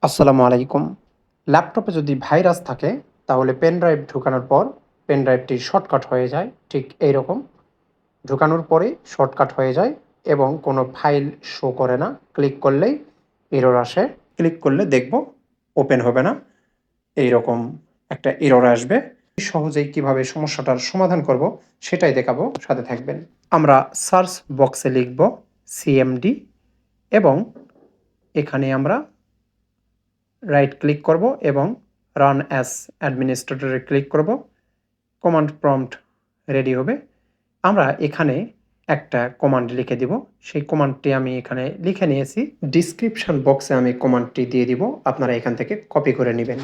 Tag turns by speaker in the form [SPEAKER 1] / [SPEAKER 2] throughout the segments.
[SPEAKER 1] আসসালামু আলাইকুম। ল্যাপটপে যদি ভাইরাস থাকে তাহলে পেন ড্রাইভ ঢোকানোর পর পেন ড্রাইভটি শর্টকাট হয়ে যায়। ঠিক এইরকম ঢোকানোর পরে শর্টকাট হয়ে যায় এবং কোনো ফাইল শো করে না। ক্লিক করলেই এরর আসে। ক্লিক করলে দেখব ওপেন হবে না। এইরকম একটা এরর আসবে। সহজেই কিভাবে সমস্যাটার সমাধান করব সেটাই দেখাবো, সাথে থাকবেন। আমরা সার্চ বক্সে লিখব সিএমডি এবং এখানে আমরা রাইট ক্লিক করব এবং রান অ্যাজ অ্যাডমিনিস্ট্রেটরে ক্লিক করব। কমান্ড প্রম্পট রেডি হবে। আমরা এখানে একটা কমান্ড লিখে দিব। সেই কমান্ডটি আমি এখানে লিখে নিয়েছি। ডিসক্রিপশন বক্সে আমি কমান্ডটি দিয়ে দিব, আপনারা এখান থেকে কপি করে নেবেন।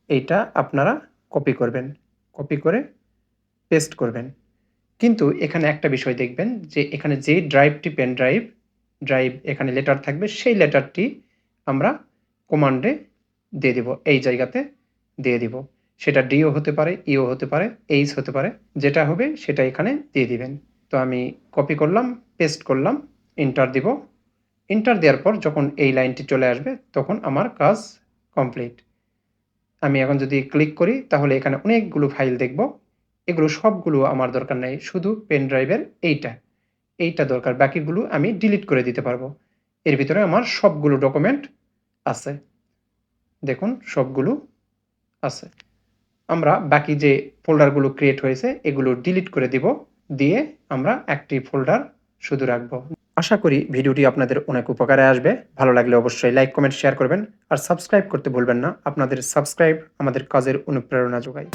[SPEAKER 1] এইটা আপনারা কপি করবেন, কপি করে পেস্ট করবেন। কিন্তু এখানে একটা বিষয় দেখবেন যে এখানে যে ড্রাইভটি পেন ড্রাইভ এখানে লেটার থাকবে, সেই লেটারটি আমরা কমান্ডে দিয়ে দিব, এই জায়গাতে দিয়ে দিব। সেটা ডিও হতে পারে, ইও হতে পারে, এইচ হতে পারে, যেটা হবে সেটা এখানে দিয়ে দিবেন। তো আমি কপি করলাম, পেস্ট করলাম, এন্টার দিব। এন্টার দেওয়ার পর যখন এই লাইনটি চলে আসবে তখন আমার কাজ কমপ্লিট। আমি এখন যদি ক্লিক করি তাহলে এখানে অনেকগুলো ফাইল দেখব। এগুলো সবগুলো আমার দরকার নেই, শুধু পেন ড্রাইভের এইটা দরকার। বাকিগুলো আমি ডিলিট করে দিতে পারবো। এর ভিতরে আমার সবগুলো ডকুমেন্ট আছে, দেখুন সবগুলো আছে। আমরা বাকি যে ফোল্ডারগুলো ক্রিয়েট হয়েছে এগুলো ডিলিট করে দিব, দিয়ে আমরা একটি ফোল্ডার শুধু রাখবো। আশা করি ভিডিওটি আপনাদের অনেক উপকারে আসবে। ভালো লাগলে অবশ্যই লাইক, কমেন্ট, শেয়ার করবেন আর সাবস্ক্রাইব করতে ভুলবেন না। আপনাদের সাবস্ক্রাইব আমাদের কাজের অনুপ্রেরণা যোগায়।